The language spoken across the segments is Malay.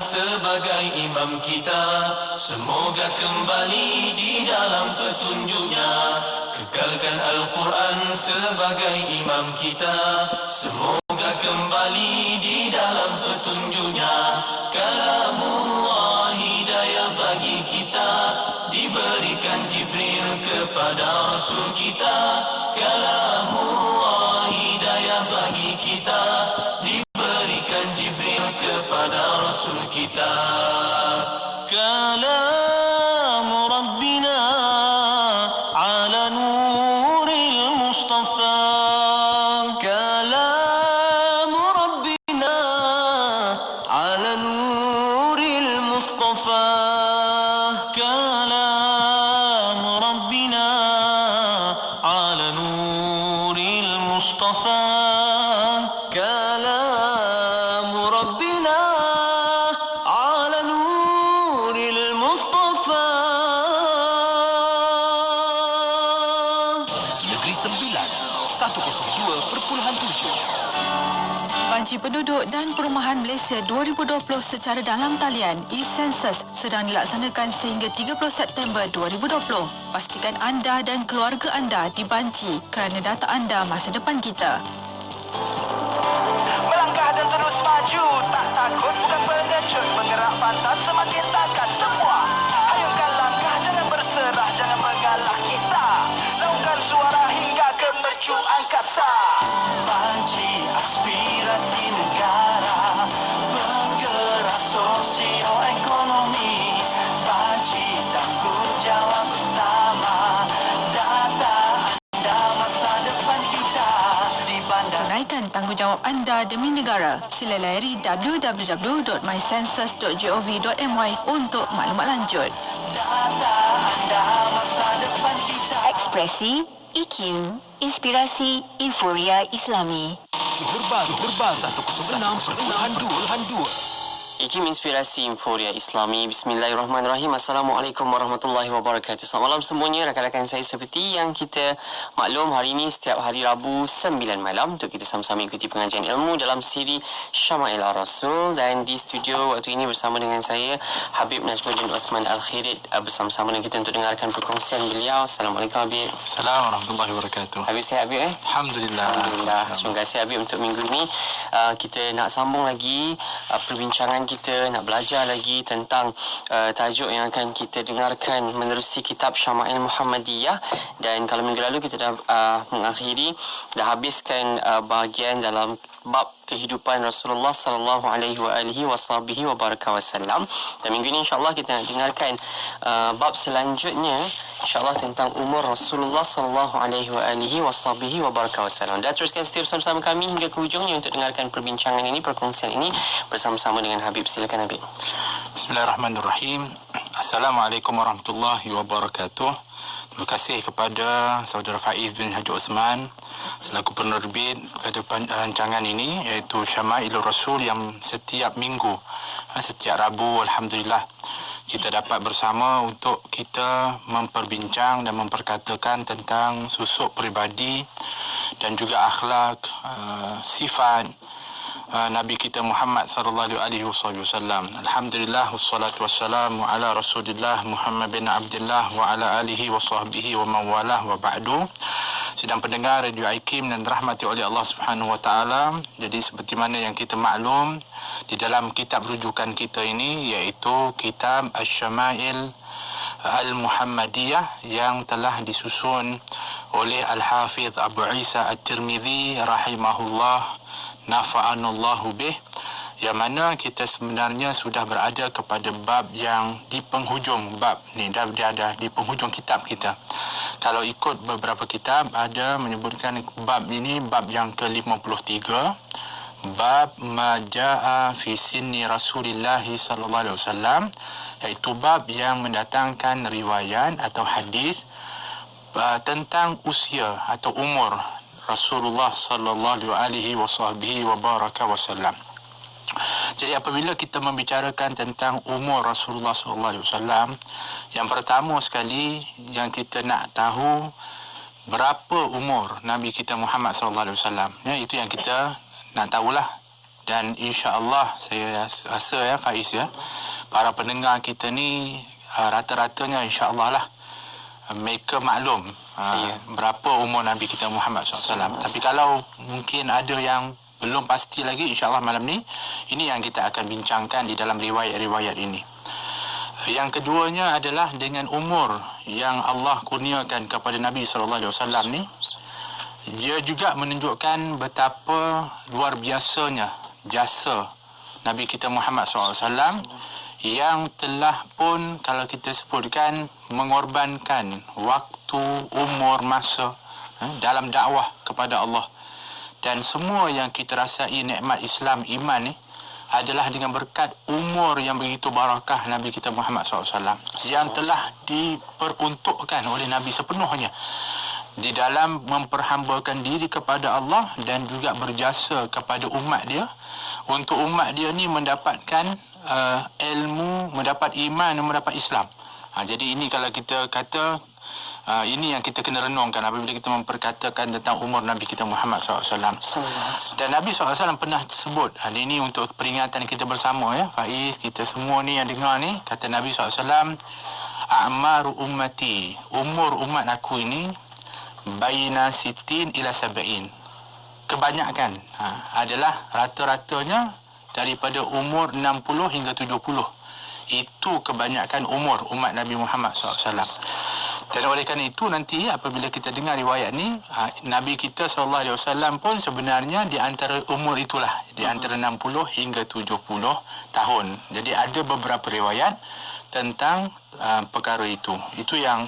sebagai imam kita. Semoga kembali di dalam petunjuknya. Kekalkan Al-Quran sebagai imam kita. Semoga kembali di dalam petunjuknya. Kalamullah hidayah bagi kita, diberikan Jibril kepada Rasul kita. Kalamullah hidayah bagi kita, diberikan Jibril kepada Rasul kita. Kalam Rabbina ala nuril Mustafa. Kalam Rabbina ala nuril Mustafa. Kalam Rabbina ala nuril Mustafa. Kalam Rabbina ala nuril Mustafa. Negeri Sembilan 102.7. Banci Penduduk dan Perumahan Malaysia 2020 secara dalam talian e-Census sedang dilaksanakan sehingga 30 September 2020. Pastikan anda dan keluarga anda dibanci kerana data anda masa depan kita. Melangkah dan terus maju, tak takut bukan pengecut, bergerak pantas semakin takkan semua. Ayunkan langkah, jangan berserah, jangan mengalah kita. Laungkan suara hingga ke mercu angkasa. Banci aspirasi negara, bergerak sosioekonomi. Banci tanggungjawab bersama, data anda masa depan kita. Di bandar Tunaikan tanggungjawab anda demi negara. Sila layari www.mycensus.gov.my untuk maklumat lanjut. data anda masa depan kita. Ekspresi, EQ, Inspirasi, Euforia Islami. Gerbang 106.2. IKIM Inspirasi Euforia Islami. Bismillahirrahmanirrahim. Assalamualaikum warahmatullahi wabarakatuh. Selamat malam semuanya rakan-rakan saya. Seperti yang kita maklum, hari ini setiap hari Rabu 9 malam untuk kita sama-sama ikuti pengajian ilmu dalam siri Syama'il Ar-Rasul. Dan di studio waktu ini bersama dengan saya Habib Najmuddin Osman Al-Khirid, bersama-sama dengan kita untuk dengarkan perkongsian beliau. Assalamualaikum Habib. Assalamualaikum warahmatullahi wabarakatuh. Habib sihat Habib Alhamdulillah. Terima kasih Habib. Untuk minggu ini kita nak sambung lagi perbincangan kita, nak belajar lagi tentang tajuk yang akan kita dengarkan menerusi kitab Syama'il Muhammadiyah. Dan kalau minggu lalu kita dah dah habiskan bahagian dalam bab kehidupan Rasulullah sallallahu alaihi wasallam. Dan minggu ini insya-Allah kita nak dengarkan bab selanjutnya, insya-Allah tentang umur Rasulullah sallallahu alaihi wasallam. Dan teruskan setia bersama kami hingga ke hujungnya untuk dengarkan perbincangan ini, perkongsian ini bersama-sama dengan Habib. Silakan Habib. Bismillahirrahmanirrahim. Assalamualaikum warahmatullahi wabarakatuh. Terima kasih kepada saudara Faiz bin Haji Osman selaku penerbit pada rancangan ini, iaitu Syama'ilur Rasul, yang setiap minggu, setiap Rabu, alhamdulillah kita dapat bersama untuk kita memperbincang dan memperkatakan tentang susuk peribadi dan juga akhlak, sifat Nabi kita Muhammad sallallahu alaihi wasallam. Alhamdulillah wassalatu wassalamu ala Rasulillah Muhammad bin Abdullah wa ala alihi wa sahbihi wa mawalah wa ba'du. Sidang pendengar Radio IKIM dan rahmati oleh Allah Subhanahu wa taala. Jadi seperti mana yang kita maklum, di dalam kitab rujukan kita ini iaitu kitab Asy-Syama'il Al-Muhammadiyah yang telah disusun oleh Al-Hafidh Abu Isa At-Tirmidzi rahimahullah, nafa'anallahu bih, yang mana kita sebenarnya sudah berada kepada bab yang di penghujung bab ni, dah ada di penghujung kitab kita. Kalau ikut beberapa kitab ada menyebutkan bab ini bab yang ke-53, bab majaa fi sinni Rasulillah sallallahu alaihi wasallam, iaitu bab yang mendatangkan riwayat atau hadis tentang usia atau umur Rasulullah sallallahu alaihi wasallam. Jadi apabila kita membicarakan tentang umur Rasulullah sallallahu alaihi wasallam, yang pertama sekali yang kita nak tahu berapa umur Nabi kita Muhammad sallallahu alaihi wasallam. Ya, itu yang kita nak tahulah. Dan insya-Allah saya rasa ya Faiz ya, para pendengar kita ni rata-ratanya insya-Allah lah mereka maklum berapa umur Nabi kita Muhammad SAW. Tapi kalau mungkin ada yang belum pasti lagi, insya-Allah malam ni ini yang kita akan bincangkan di dalam riwayat-riwayat ini. Yang keduanya adalah dengan umur yang Allah kurniakan kepada Nabi SAW ni, dia juga menunjukkan betapa luar biasanya jasa Nabi kita Muhammad SAW yang telah pun kalau kita sebutkan mengorbankan waktu, umur, masa dalam dakwah kepada Allah. Dan semua yang kita rasai nikmat Islam, iman ni adalah dengan berkat umur yang begitu barakah Nabi kita Muhammad SAW yang telah diperuntukkan oleh Nabi sepenuhnya di dalam memperhambakan diri kepada Allah dan juga berjasa kepada umat dia untuk umat dia ni mendapatkan ilmu, mendapat iman dan mendapat Islam. Jadi ini kalau kita kata ini yang kita kena renungkan apabila kita memperkatakan tentang umur Nabi kita Muhammad SAW. Dan Nabi SAW pernah sebut, ini untuk peringatan kita bersama ya, Faiz, kita semua ni yang dengar ni, kata Nabi SAW, a'maru ummati, umur umat aku ini baina sitin ila sab'in. Kebanyakan adalah rata-ratanya daripada umur 60 hingga 70. Itu kebanyakan umur umat Nabi Muhammad SAW. Dan oleh kerana itu nanti apabila kita dengar riwayat ni, Nabi kita SAW pun sebenarnya di antara umur itulah, di antara 60 hingga 70 tahun. Jadi ada beberapa riwayat tentang perkara itu. Itu yang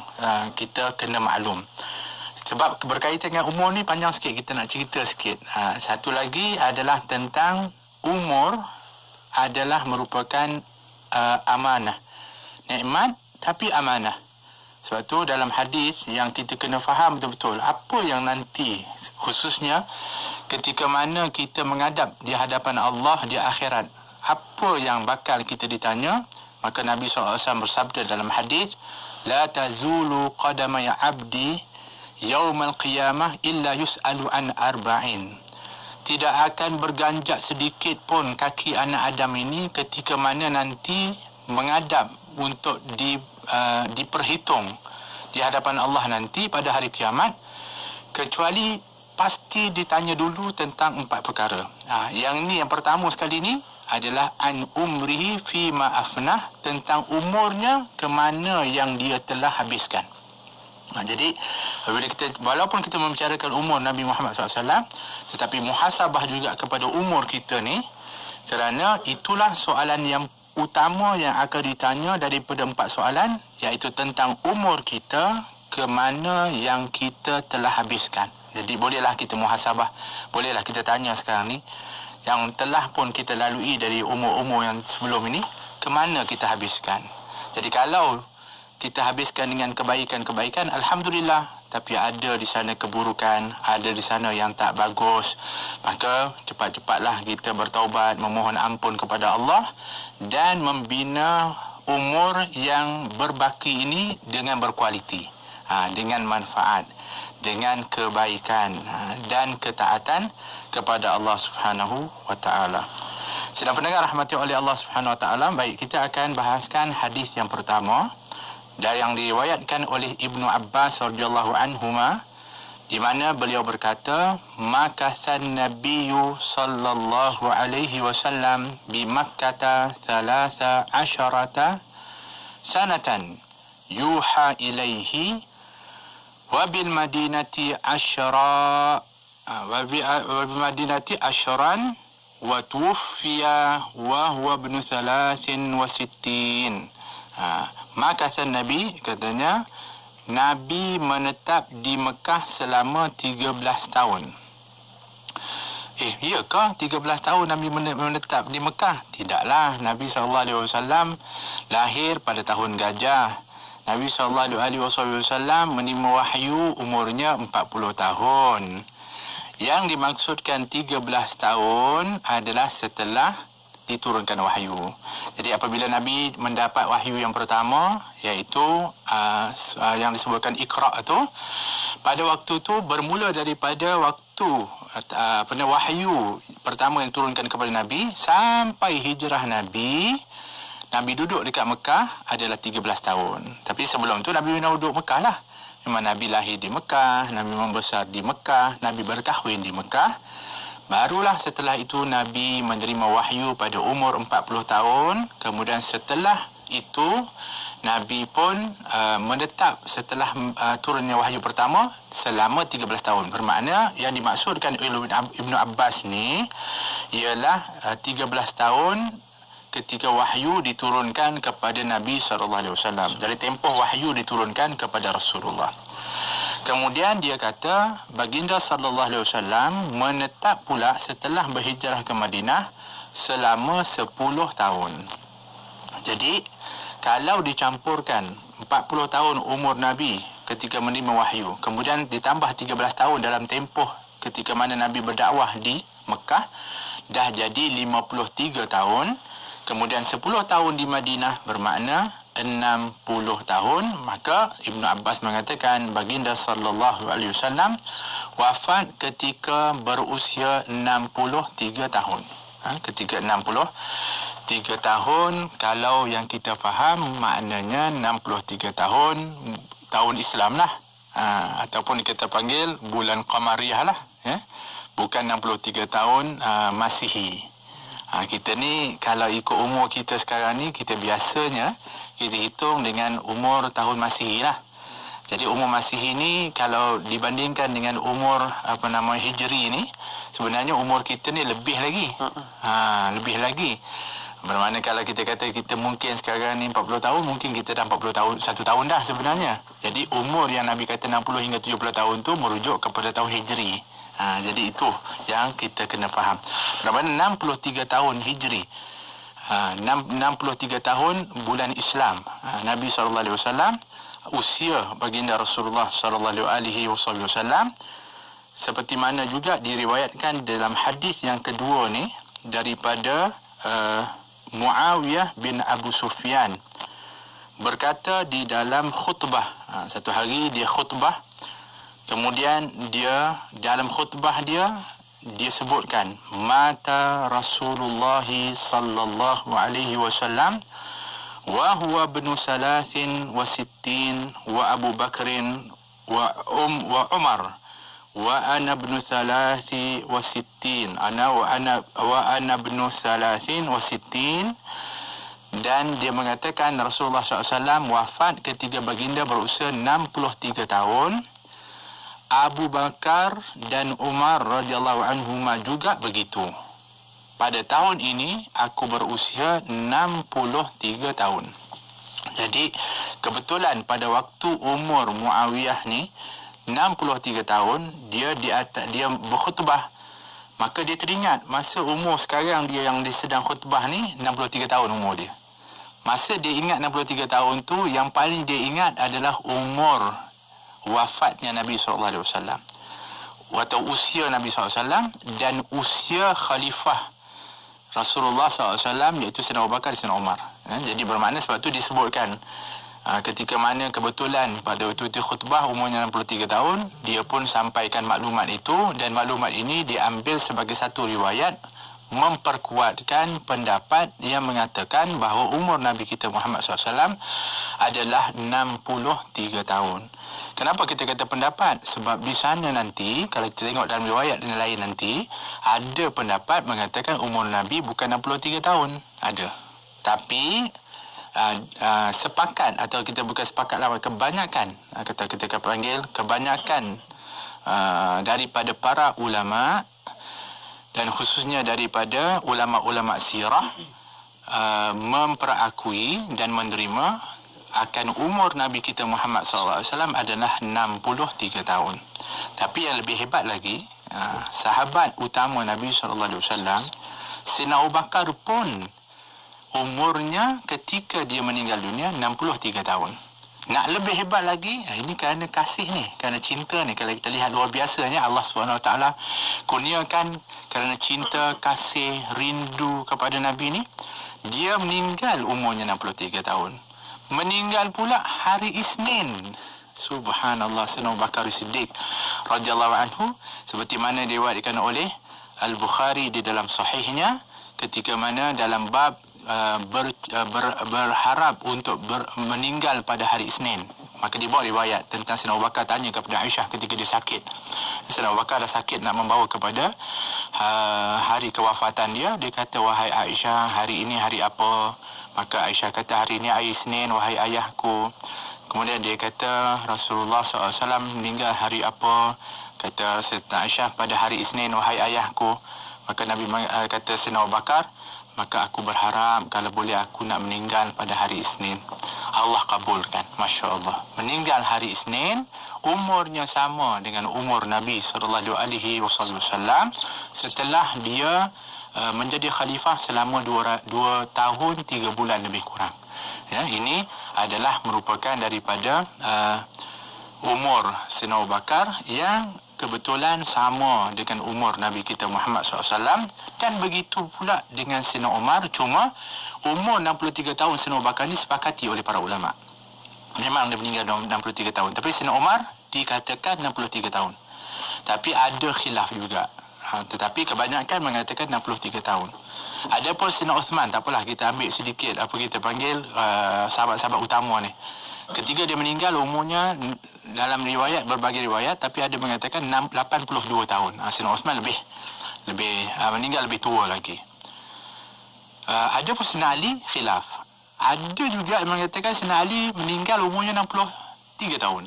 kita kena maklum. Sebab berkaitan dengan umur ni panjang sikit, kita nak cerita sikit. Satu lagi adalah tentang umur adalah merupakan amanah. Nikmat tapi amanah. Sebab tu dalam hadis yang kita kena faham betul-betul apa yang nanti khususnya ketika mana kita menghadap di hadapan Allah di akhirat, apa yang bakal kita ditanya. Maka Nabi SAW bersabda dalam hadis, la tazulu qadama ya abdi yaumal qiyamah illa yus'alu an arba'in. Tidak akan berganjak sedikit pun kaki anak Adam ini ketika mana nanti menghadap untuk diperhitung di hadapan Allah nanti pada hari kiamat, kecuali pasti ditanya dulu tentang 4 perkara. Yang ni yang pertama sekali ni adalah an umrihi fi ma afnah, tentang umurnya ke mana yang dia telah habiskan. Jadi walaupun kita membicarakan umur Nabi Muhammad SAW, tetapi muhasabah juga kepada umur kita ni, kerana itulah soalan yang utama yang akan ditanya daripada 4 soalan, iaitu tentang umur kita ke mana yang kita telah habiskan. Jadi bolehlah kita muhasabah, bolehlah kita tanya sekarang ni yang telah pun kita lalui dari umur-umur yang sebelum ini, ke mana kita habiskan. Jadi kalau kita habiskan dengan kebaikan-kebaikan, alhamdulillah. Tapi ada di sana keburukan, ada di sana yang tak bagus, maka cepat-cepatlah kita bertaubat, memohon ampun kepada Allah dan membina umur yang berbaki ini dengan berkualiti, dengan manfaat, dengan kebaikan dan ketaatan kepada Allah Subhanahu wa taala. Sedang pendengar rahmati oleh Allah Subhanahu wa taala, baik, kita akan bahaskan hadis yang pertama dari yang diriwayatkan oleh Ibnu Abbas radhiyallahu anhuma, di mana beliau berkata, makathan nabiyyu sallallahu alaihi wasallam bi Makkah 13 sanatan yuha ilaihi wa bil madinati ashran wa tuwfiya wa huwa ibn 63. Maka Nabi katanya, Nabi menetap di Mekah selama 13 tahun. Iyakah 13 tahun Nabi menetap di Mekah? Tidaklah. Nabi SAW lahir pada tahun gajah. Nabi SAW menerima wahyu umurnya 40 tahun. Yang dimaksudkan 13 tahun adalah setelah diturunkan wahyu. Jadi apabila Nabi mendapat wahyu yang pertama, iaitu yang disebutkan Iqra' tu, pada waktu tu bermula daripada waktu wahyu pertama yang turunkan kepada Nabi sampai hijrah Nabi duduk dekat Mekah adalah 13 tahun. Tapi sebelum tu Nabi memang duduk Mekah lah. Memang Nabi lahir di Mekah, Nabi membesar di Mekah, Nabi berkahwin di Mekah. Barulah setelah itu Nabi menerima wahyu pada umur 40 tahun. Kemudian setelah itu Nabi pun menetap setelah turunnya wahyu pertama selama 13 tahun. Bermakna yang dimaksudkan oleh Ibnu Abbas ni ialah 13 tahun ketika wahyu diturunkan kepada Nabi SAW. Dari tempoh wahyu diturunkan kepada Rasulullah. Kemudian dia kata baginda SAW menetap pula setelah berhijrah ke Madinah selama 10 tahun. Jadi kalau dicampurkan 40 tahun umur Nabi ketika menerima wahyu, kemudian ditambah 13 tahun dalam tempoh ketika mana Nabi berdakwah di Mekah, dah jadi 53 tahun. Kemudian 10 tahun di Madinah bermakna 60 tahun. Maka Ibnu Abbas mengatakan baginda sallallahu alaihi wasallam wafat ketika berusia 63 tahun. Ketika 63 tahun, kalau yang kita faham maknanya 63 tahun Islam lah. Ataupun kita panggil bulan Qamariyah lah. Bukan 63 tahun Masihi. Kita ni kalau ikut umur kita sekarang ni, kita biasanya kita hitung dengan umur tahun Masihi lah. Jadi umur Masihi ni kalau dibandingkan dengan umur Hijri ni, sebenarnya umur kita ni lebih lagi. Lebih lagi. Bermakna kalau kita kata kita mungkin sekarang ni 40 tahun, mungkin kita dah 40 tahun, 1 tahun dah sebenarnya. Jadi umur yang Nabi kata 60 hingga 70 tahun tu merujuk kepada tahun Hijri. Jadi itu yang kita kena faham. Bermakna 63 tahun Hijri. 63 tahun bulan Islam. Nabi SAW, usia baginda Rasulullah SAW, seperti mana juga diriwayatkan dalam hadis yang kedua ni daripada Muawiyah bin Abu Sufyan, berkata di dalam khutbah. Satu hari dia khutbah, kemudian dia dalam khutbah dia sebutkan mata Rasulullah sallallahu alaihi wasallam wa huwa ibnu 63 wa Abu Bakrin wa Umar wa ana ibnu 63 wa ana ibnu 63. Dan dia mengatakan Rasulullah SAW wafat ketika baginda berusia 63 tahun. Abu Bakar dan Umar radhiyallahu anhuma juga begitu. Pada tahun ini aku berusia 63 tahun. Jadi kebetulan pada waktu umur Muawiyah ni 63 tahun, dia berkhutbah. Maka dia teringat masa umur sekarang dia yang sedang khutbah ni 63 tahun umur dia. Masa dia ingat 63 tahun tu, yang paling dia ingat adalah umur wafatnya Nabi SAW, atau usia Nabi SAW dan usia khalifah Rasulullah SAW, iaitu Sayyidina Abu Bakar dan Sayyidina Umar. Jadi bermakna sebab tu disebutkan ketika mana kebetulan pada waktu itu khutbah umurnya 63 tahun, dia pun sampaikan maklumat itu, dan maklumat ini diambil sebagai satu riwayat memperkuatkan pendapat yang mengatakan bahawa umur Nabi kita Muhammad SAW adalah 63 tahun. Kenapa kita kata pendapat? Sebab di sana nanti, kalau kita tengok dalam riwayat yang lain nanti, ada pendapat mengatakan umur Nabi bukan 63 tahun. Ada. Tapi sepakat, atau kita bukan sepakat lah, kebanyakan, kita panggil kebanyakan daripada para ulama, dan khususnya daripada ulama-ulama sirah, memperakui dan menerima akan umur Nabi kita Muhammad SAW adalah 63 tahun. Tapi yang lebih hebat lagi, sahabat utama Nabi SAW, Sayyidina Abu Bakar pun umurnya ketika dia meninggal dunia 63 tahun. Nak lebih hebat lagi, ini kerana kasih ni, kerana cinta ni. Kalau kita lihat luar biasanya Allah SWT kurniakan kerana cinta, kasih, rindu kepada Nabi ni, dia meninggal umurnya 63 tahun. Meninggal pula hari Isnin Subhanallah, Sayyidina Abu Bakar Siddiq radhiyallahu anhu, seperti mana diriwayatkan oleh Al-Bukhari di dalam sahihnya, ketika mana dalam bab berharap untuk meninggal pada hari Isnin. Maka dibawa riwayat tentang Sayyidina Abu Bakar tanya kepada Aisyah ketika dia sakit. Sayyidina Abu Bakar dah sakit nak membawa kepada hari kewafatan dia. Dia kata, wahai Aisyah, hari ini hari apa? Maka Aisyah kata, hari ini hari Isnin, wahai ayahku. Kemudian dia kata, Rasulullah SAW meninggal hari apa? Kata Sayyidina Aisyah, pada hari Isnin, wahai ayahku. Maka Nabi kata Sayyidina Abu Bakar, maka aku berharap kalau boleh aku nak meninggal pada hari Isnin. Allah kabulkan. Masya Allah. Meninggal hari Isnin, umurnya sama dengan umur Nabi SAW setelah dia menjadi khalifah selama 2 tahun 3 bulan lebih kurang. Ya, ini adalah merupakan daripada umur Sayyidina Abu Bakar yang kebetulan sama dengan umur Nabi kita Muhammad SAW, dan begitu pula dengan Sayyidina Umar. Cuma umur 63 tahun Sayyidina Abu Bakar ni sepakati oleh para ulama. Memang dia meninggal 63 tahun. Tapi Sayyidina Umar dikatakan 63 tahun. Tapi ada khilaf juga. Tetapi kebanyakan mengatakan 63 tahun. Adapun Sayyidina Uthman, tak apalah, kita ambil sedikit apa kita panggil sahabat-sahabat utama ni. Ketika dia meninggal umurnya dalam riwayat, berbagai riwayat, tapi ada mengatakan 82 tahun. Sayyidina Uthman lebih meninggal lebih tua lagi. Ada pun Sayyidina Ali khilaf. Ada juga yang mengatakan Sayyidina Ali meninggal umurnya 63 tahun.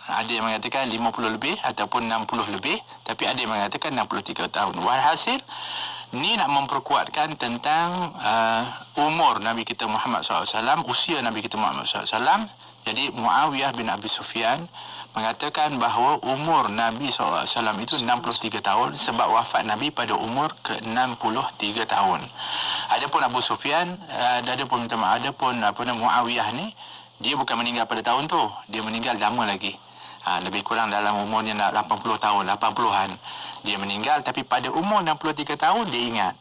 Ada yang mengatakan 50 lebih ataupun 60 lebih, tapi ada yang mengatakan 63 tahun. Walhasil, ni nak memperkuatkan tentang umur Nabi kita Muhammad SAW, usia Nabi kita Muhammad SAW. Jadi Muawiyah bin Abi Sufyan mengatakan bahawa umur Nabi SAW itu 63 tahun sebab wafat Nabi pada umur ke-63 tahun. Adapun Abu Sufyan, adapun Muawiyah ni, dia bukan meninggal pada tahun tu, dia meninggal lama lagi. Lebih kurang dalam umurnya 80 tahun, 80-an dia meninggal, tapi pada umur 63 tahun dia ingat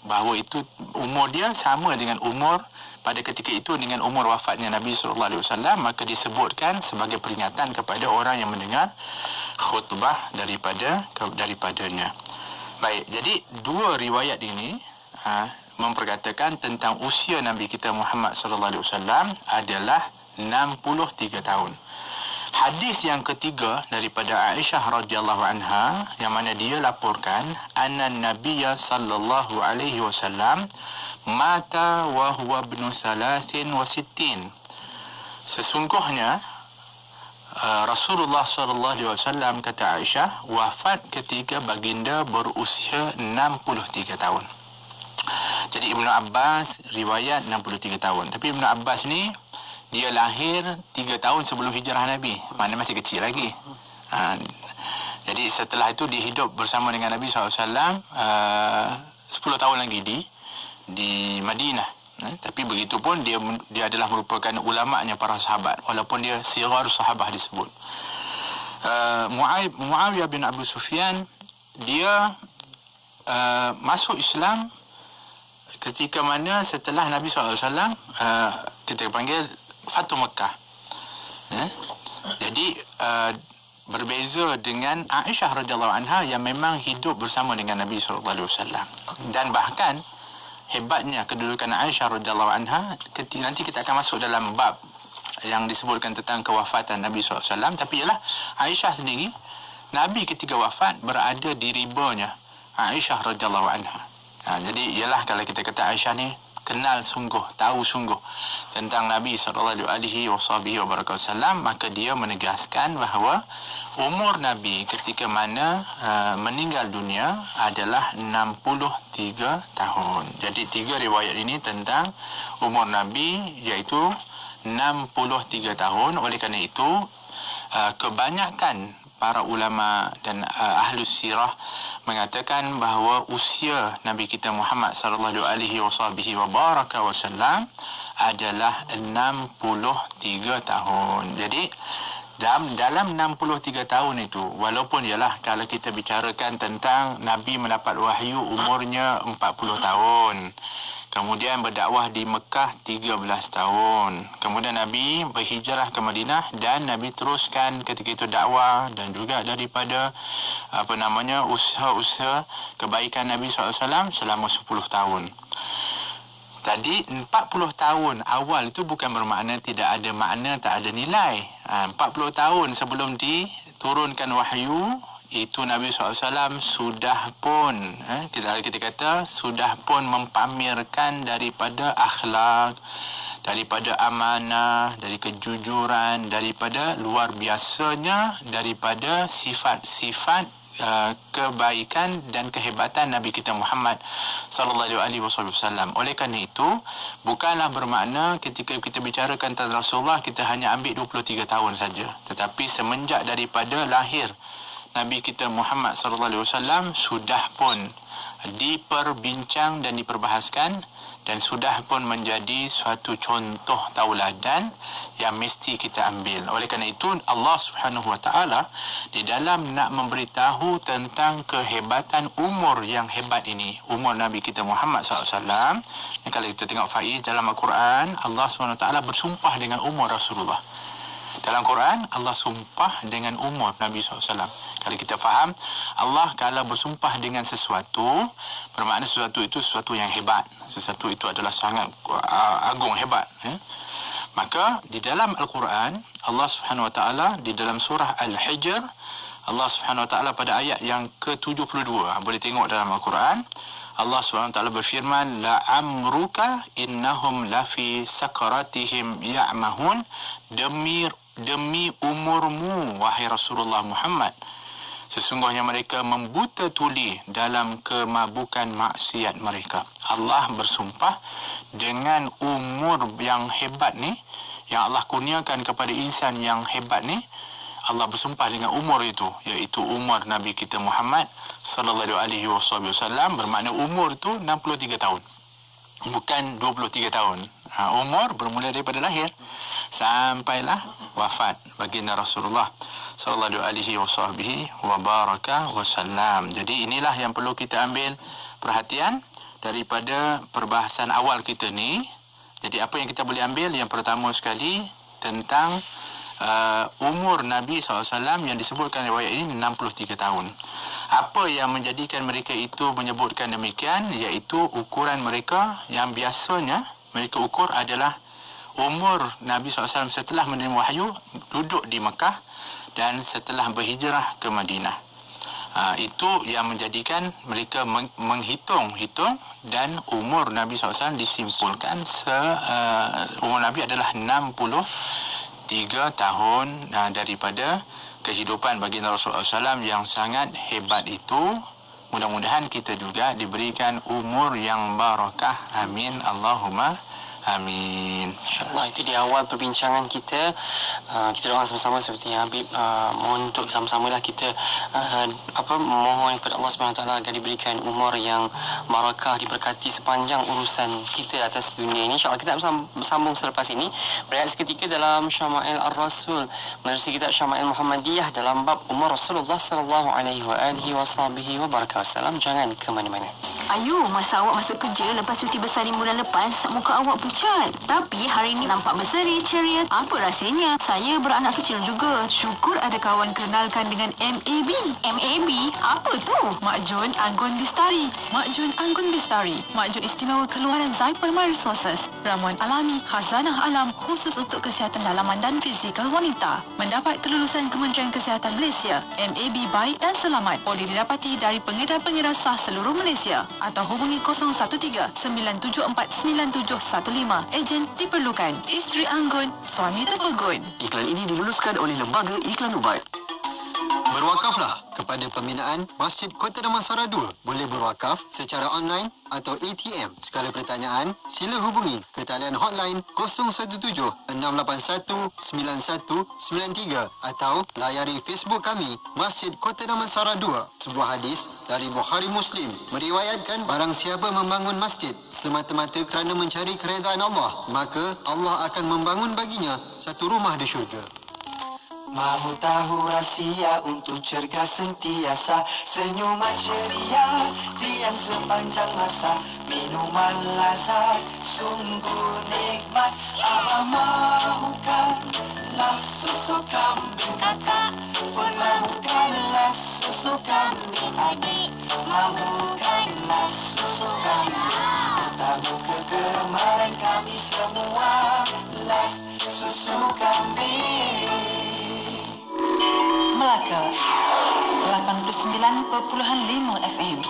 bahawa itu umur dia sama dengan umur pada ketika itu dengan umur wafatnya Nabi SAW. Maka disebutkan sebagai peringatan kepada orang yang mendengar khutbah daripadanya. Baik, jadi dua riwayat ini memperkatakan tentang usia Nabi kita Muhammad SAW adalah 63 tahun. Hadis yang ketiga daripada Aisyah radhiyallahu anha, yang mana dia laporkan anna Nabiyya sallallahu alaihi wasallam mata wa huwa ibnu 63. Sesungguhnya Rasulullah sallallahu alaihi wasallam, kata Aisyah, wafat ketika baginda berusia 63 tahun. Jadi Ibnu Abbas riwayat 63 tahun. Tapi Ibnu Abbas ni dia lahir 3 tahun sebelum hijrah Nabi. Maknanya masih kecil lagi. Jadi setelah itu dia hidup bersama dengan Nabi SAW 10 tahun lagi di Madinah. Tapi begitu pun dia adalah merupakan ulama'nya para sahabat, walaupun dia sigar sahabah disebut. Muawiyah bin Abu Sufyan, dia masuk Islam ketika mana setelah Nabi SAW kita panggil Fatu Mekah. Jadi berbeza dengan Aisyah radhiyallahu anha yang memang hidup bersama dengan Nabi SAW. Dan bahkan hebatnya kedudukan Aisyah radhiyallahu anha, nanti kita akan masuk dalam bab yang disebutkan tentang kewafatan Nabi SAW. Tapi ialah Aisyah sendiri, Nabi ketika wafat berada di ribanya Aisyah radhiyallahu anha. Jadi ialah kalau kita kata Aisyah ni kenal sungguh, tahu sungguh tentang Nabi sallallahu alaihi wasallam, maka dia menegaskan bahawa umur Nabi ketika mana meninggal dunia adalah 63 tahun. Jadi 3 riwayat ini tentang umur Nabi iaitu 63 tahun. Oleh kerana itu kebanyakan para ulama dan ahlus sirah mengatakan bahawa usia Nabi kita Muhammad sallallahu alaihi wasallam adalah 63 tahun. Jadi dalam 63 tahun itu, walaupun ialah kalau kita bicarakan tentang Nabi mendapat wahyu umurnya 40 tahun. Kemudian berdakwah di Mekah 13 tahun. Kemudian Nabi berhijrah ke Madinah dan Nabi teruskan ketika itu dakwah dan juga daripada usaha-usaha kebaikan Nabi SAW selama 10 tahun. Tadi 40 tahun awal itu bukan bermakna tidak ada makna, tak ada nilai. 40 tahun sebelum diturunkan wahyu, itu Nabi SAW sudah pun kita kata sudah pun mempamerkan daripada akhlak, daripada amanah, dari kejujuran, daripada luar biasanya, daripada sifat-sifat kebaikan dan kehebatan Nabi kita Muhammad sallallahu alaihi wasallam. Oleh kerana itu, bukanlah bermakna ketika kita bicarakan tentang Rasulullah kita hanya ambil 23 tahun saja, tetapi semenjak daripada lahir Nabi kita Muhammad sallallahu alaihi wasallam sudah pun diperbincang dan diperbahaskan dan sudah pun menjadi suatu contoh tauladan yang mesti kita ambil. Oleh kerana itu Allah Subhanahu wa taala di dalam nak memberitahu tentang kehebatan umur yang hebat ini, umur Nabi kita Muhammad SAW. Kalau kita tengok Faiz dalam Al-Quran, Allah Subhanahu wa taala bersumpah dengan umur Rasulullah. Dalam Quran, Allah sumpah dengan umur Nabi SAW. Kalau kita faham, Allah kalau bersumpah dengan sesuatu, bermakna sesuatu itu sesuatu yang hebat. Sesuatu itu adalah sangat agung, hebat. Maka di dalam Al-Quran, Allah Subhanahu Wa Taala di dalam surah Al-Hijr, Allah Subhanahu Wa Taala pada ayat yang ke-72, boleh tengok dalam Al-Quran, Allah Subhanahu Wa Taala berfirman, la'amruka innahum lafi sakaratihim ya'mahun, demi umurmu wahai Rasulullah Muhammad, sesungguhnya mereka membuta tuli dalam kemabukan maksiat mereka. Allah bersumpah dengan umur yang hebat ni, yang Allah kurniakan kepada insan yang hebat ni. Allah bersumpah dengan umur itu, iaitu umur Nabi kita Muhammad sallallahu alaihi wasallam, bermakna umur itu 63 tahun. Bukan 23 tahun. Umur bermula daripada lahir sampailah wafat baginda Rasulullah sallallahu alaihi wasallam. Jadi inilah yang perlu kita ambil perhatian daripada perbahasan awal kita ni. Jadi apa yang kita boleh ambil, yang pertama sekali tentang umur Nabi SAW yang disebutkan riwayat ini 63 tahun. Apa yang menjadikan mereka itu menyebutkan demikian, iaitu ukuran mereka yang biasanya mereka ukur adalah umur Nabi SAW setelah menerima wahyu, duduk di Mekah dan setelah berhijrah ke Madinah. Itu yang menjadikan mereka menghitung dan umur Nabi SAW disimpulkan umur Nabi adalah 63 tahun daripada kehidupan baginda Rasulullah SAW yang sangat hebat itu. Mudah-mudahan kita juga diberikan umur yang barakah. Amin. Allahumma amin. InsyaAllah itu di awal perbincangan kita. Kita doa sama-sama seperti yang Habib mohon untuk sama-samalah kita mohon kepada Allah SWT agar diberikan umur yang barakah, diberkati sepanjang urusan kita atas dunia ini. InsyaAllah kita bersambung selepas ini. Berehat seketika dalam Syama'il Ar-Rasul, menerusi kitab Syama'il Muhammadiyah dalam bab umur Rasulullah sallallahu alaihi wasallam. Jangan ke mana-mana. Ayu, masa awak masuk kerja lepas cuti besar di bulan lepas, muka awak pucat. Tapi hari ini nampak berseri, ceria. Apa rahsianya? Saya beranak kecil juga. Syukur ada kawan kenalkan dengan MAB. MAB? Apa tu? Mak Jun Anggun Bistari. Mak Jun Anggun Bistari. Mak Jun istimewa keluaran Zypal My Resources. Ramuan alami, khazanah alam khusus untuk kesihatan dalaman dan fizikal wanita. Mendapat kelulusan Kementerian Kesihatan Malaysia. MAB baik dan selamat. Boleh didapati dari pengedar-pengedar sah seluruh Malaysia. Atau hubungi 013-974-9715. Ejen diperlukan. Isteri anggun, suami terpegun. Iklan ini diluluskan oleh Lembaga Iklan Ubat. Berwakaflah kepada pembinaan Masjid Kota Damansara 2. Boleh berwakaf secara online atau ATM. Segala pertanyaan, sila hubungi ke talian hotline 017-681-9193 atau layari Facebook kami, Masjid Kota Damansara 2. Sebuah hadis dari Bukhari Muslim meriwayatkan barang siapa membangun masjid semata-mata kerana mencari keredaan Allah, maka Allah akan membangun baginya satu rumah di syurga. Mahu tahu rahsia untuk cergas sentiasa, senyuman ceria riang sepanjang masa. Minuman lazat sungguh nikmat. Abang mahukanlah susu kambing, kakak pun mahukanlah susu kambing, adik mahukanlah susu kambing. Tahu kegemaran kami semua, las susu kambing. Melaka 89.5 FM.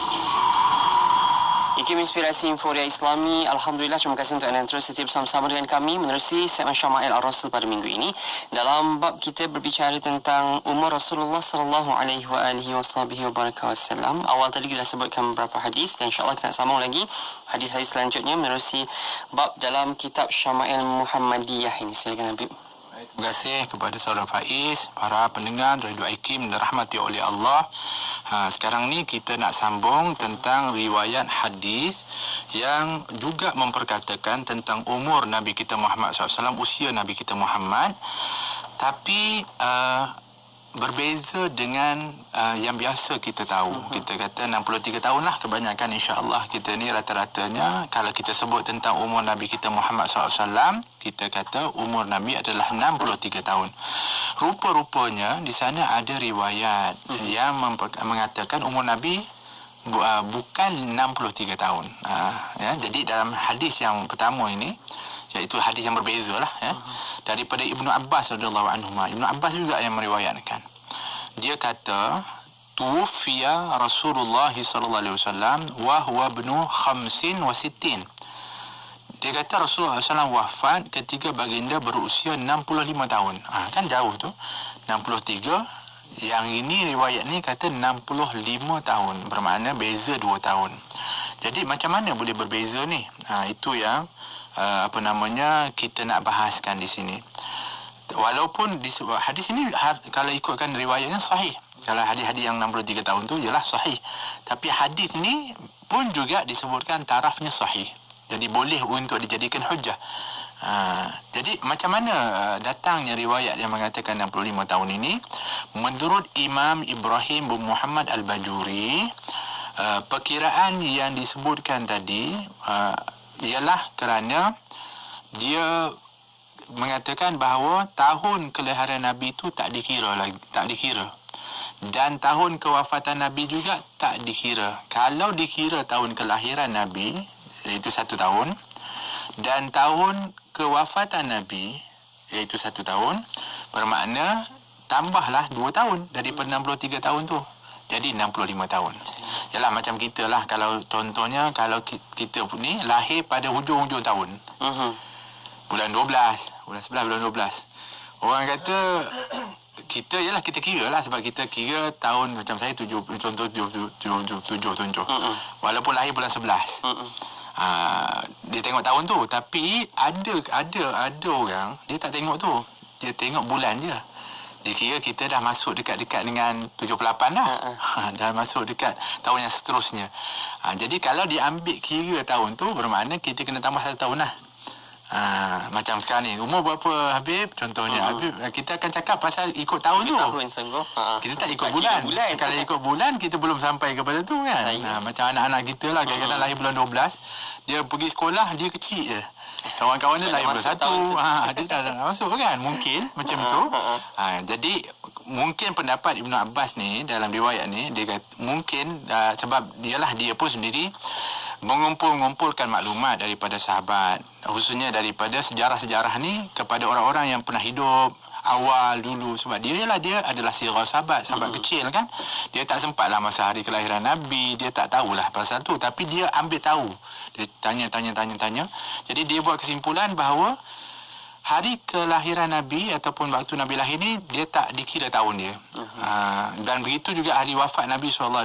IKIM Inspirasi Inforia Islami. Alhamdulillah, terima kasih untuk anda yang terus setia bersama-sama dengan kami menerusi segmen Syama'il Ar-Rasul pada minggu ini. Dalam bab kita berbicara tentang umur Rasulullah sallallahu alaihi wasallam. Awal tadi kita sebutkan beberapa hadis dan insya-Allah kita nak sambung lagi hadis-hadis selanjutnya menerusi bab dalam kitab Syama'il Muhammadiyah ini. Silakan Habib. Terima kasih kepada saudara Faiz, para pendengar Radio IKIM dirahmati oleh Allah. Sekarang ni kita nak sambung tentang riwayat hadis yang juga memperkatakan tentang umur Nabi kita Muhammad SAW, usia Nabi kita Muhammad. Tapi berbeza dengan yang biasa kita tahu. Kita kata 63 tahun lah kebanyakan, insya-Allah kita ni rata-ratanya kalau kita sebut tentang umur Nabi kita Muhammad SAW, kita kata umur Nabi adalah 63 tahun. Rupa-rupanya di sana ada riwayat yang mengatakan umur Nabi bukan 63 tahun. Ya, jadi dalam hadis yang pertama ini, iaitu hadis yang berbeza lah, ya, daripada Ibnu Abbas radhiyallahu anhu. Ibnu Abbas juga yang meriwayatkan. Dia kata, tuwfiya Rasulullah sallallahu alaihi wasallam wa huwa ibnu 65. Dia kata Rasulullah SAW wafat ketika baginda berusia 65 tahun. Kan jauh tu. 63. Yang ini riwayat ni kata 65 tahun. Bermakna beza 2 tahun. Jadi macam mana boleh berbeza ni? Itu yang kita nak bahaskan di sini. Walaupun hadis ini kalau ikutkan riwayatnya sahih. Kalau hadis-hadis yang 63 tahun tu ialah sahih. Tapi hadis ni pun juga disebutkan tarafnya sahih. Jadi boleh untuk dijadikan hujah. Jadi macam mana datangnya riwayat yang mengatakan 65 tahun ini? Menurut Imam Ibrahim bin Muhammad Al-Bajuri, perkiraan yang disebutkan tadi ialah kerana dia mengatakan bahawa tahun kelahiran Nabi itu tak dikira lagi, tak dikira. Dan tahun kewafatan Nabi juga tak dikira. Kalau dikira tahun kelahiran Nabi, iaitu 1 tahun, dan tahun kewafatan Nabi, iaitu 1 tahun, bermakna tambahlah 2 tahun daripada 63 tahun tu. Jadi 65 tahun. Yalah macam kita lah, kalau contohnya kalau kita ni lahir pada hujung-hujung tahun. Bulan 12, bulan 11, bulan 12. Orang kata kita ialah kita kira lah, sebab kita kira tahun macam saya 7 contoh 7. Walaupun lahir bulan 11. Dia tengok tahun tu, tapi ada orang dia tak tengok tu. Dia tengok bulan je. Dia kira kita dah masuk dekat-dekat dengan 78 dah. Dah masuk dekat tahun yang seterusnya. Jadi kalau dia ambil kira tahun tu, bermakna kita kena tambah 1 tahun lah. Macam sekarang ni umur berapa Habib contohnya, Habib, kita akan cakap pasal ikut tahun tu. Kita tak ikut bulan. Kalau ikut bulan kita belum sampai kepada tu kan. Macam anak-anak kita lah, kadang-kadang lahir bulan 12, dia pergi sekolah dia kecil je. Kawan-kawan dia lahir bulan 1, dia dah masuk kan. Mungkin macam tu. Jadi mungkin pendapat Ibnu Abbas ni dalam riwayat ni, dia kata mungkin sebab dia pun sendiri mengumpulkan maklumat daripada sahabat, khususnya daripada sejarah-sejarah ni kepada orang-orang yang pernah hidup awal dulu. Sebab dia adalah sirah sahabat kecil kan. Dia tak sempatlah masa hari kelahiran Nabi, dia tak tahulah pasal tu, tapi dia ambil tahu. Dia tanya. Jadi dia buat kesimpulan bahawa hari kelahiran Nabi ataupun waktu Nabi lahir ni dia tak dikira tahun dia. Dan begitu juga hari wafat Nabi SAW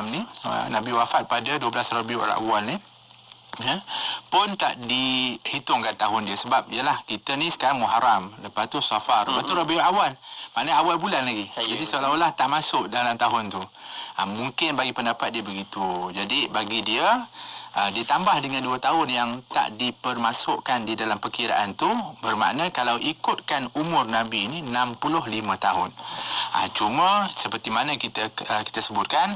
ni, Nabi wafat pada 12 Rabiul Awal ni, pun tak dihitungkan tahun dia. Sebab yalah kita ni sekarang Muharram, lepas tu Safar, lepas tu Rabiul Awal, maknanya awal bulan lagi. Jadi seolah-olah tak masuk dalam tahun tu. Mungkin bagi pendapat dia begitu. Jadi bagi dia ditambah dengan 2 tahun yang tak dipermasukkan di dalam perkiraan tu, bermakna kalau ikutkan umur Nabi ni 65 tahun. Cuma seperti mana kita sebutkan,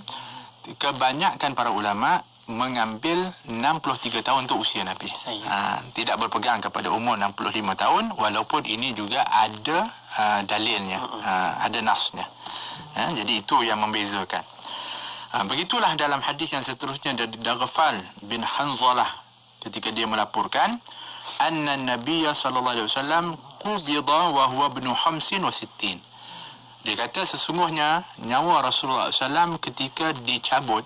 kebanyakan para ulama mengambil 63 tahun untuk usia Nabi. Tidak berpegang kepada umur 65 tahun walaupun ini juga ada dalilnya, ada nasnya. Jadi itu yang membezakan. Begitulah dalam hadis yang seterusnya dari Daghfal bin Hanzalah ketika dia melaporkan anna Nabiya sallallahu alaihi wasallam qubida wa huwa ibnu 65 wa 60. Dia kata sesungguhnya nyawa Rasulullah SAW ketika dicabut,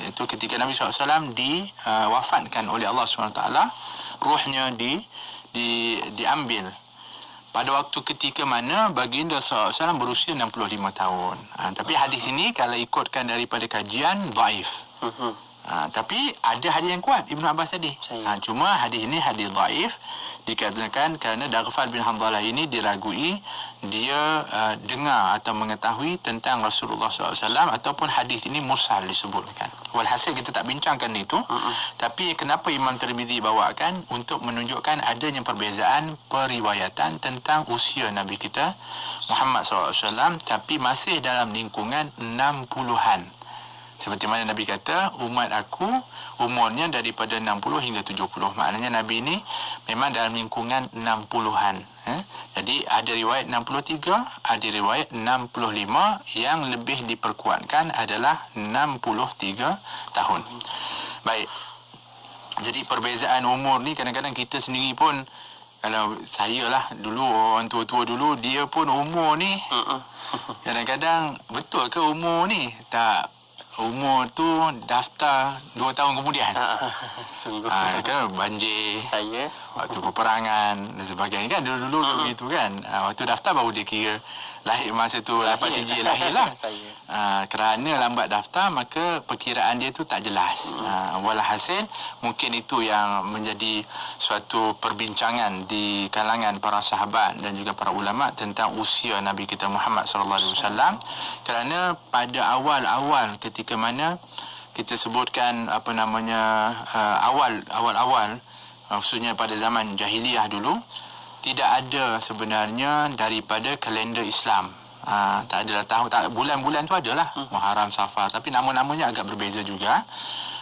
iaitu ketika Nabi SAW diwafatkan oleh Allah SWT, ruhnya diambil pada waktu ketika mana baginda SAW berusia 65 tahun. Tapi hadis ini kalau ikutkan daripada kajian dhaif. Tapi ada hadis yang kuat Ibnu Abbas tadi. Cuma hadis ini hadis dhaif dikatakan kerana Daghfal bin Hanzalah ini diragui dia dengar atau mengetahui tentang Rasulullah SAW ataupun hadis ini mursal disebutkan. Walhasil kita tak bincangkan itu. Tapi kenapa Imam Tirmizi bawakan untuk menunjukkan adanya perbezaan periwayatan tentang usia Nabi kita Muhammad SAW tapi masih dalam lingkungan 60-an. Seperti mana Nabi kata, umat aku umurnya daripada 60 hingga 70. Maknanya Nabi ini memang dalam lingkungan 60-an. Jadi ada riwayat 63, ada riwayat 65, yang lebih diperkuatkan adalah 63 tahun. Baik. Jadi perbezaan umur ni kadang-kadang kita sendiri pun, kalau saya lah dulu, orang tua-tua dulu, dia pun umur ni kadang-kadang betul ke umur ni? Tak. Umur tu daftar 2 tahun kemudian. Sungguh. Kan banjir. Saya. Waktu peperangan dan sebagainya kan. Dulu-dulu begitu kan. Waktu daftar baru dia kira lahir masa tu dapat sijil lahir lah. Kerana lambat daftar maka perkiraan dia tu tak jelas. Walhasil mungkin itu yang menjadi suatu perbincangan di kalangan para sahabat dan juga para ulama tentang usia Nabi kita Muhammad sallallahu alaihi wasallam. Kerana pada awal-awal ketika mana kita sebutkan awal-awal khususnya pada zaman jahiliyah dulu, tidak ada sebenarnya daripada kalender Islam. Tak adalah tahun, bulan-bulan tu adalah Muharram, Safar, tapi nama-namanya agak berbeza juga.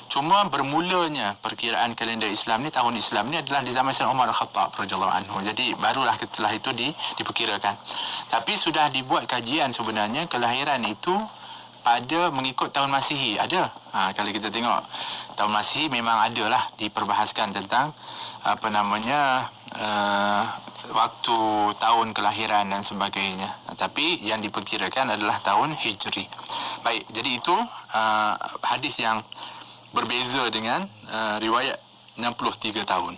Cuma bermulanya perkiraan kalender Islam ni, tahun Islam ni adalah di zaman Sayyidina Umar Al-Khattab radhiyallahu anhu. Jadi barulah setelah itu diperkirakan. Tapi sudah dibuat kajian sebenarnya kelahiran itu pada mengikut tahun Masihi ada. Kalau kita tengok tahun Masihi memang adalah diperbahaskan tentang waktu tahun kelahiran dan sebagainya. Tapi yang diperkirakan adalah tahun Hijri. Baik, jadi itu hadis yang berbeza dengan riwayat 63 tahun.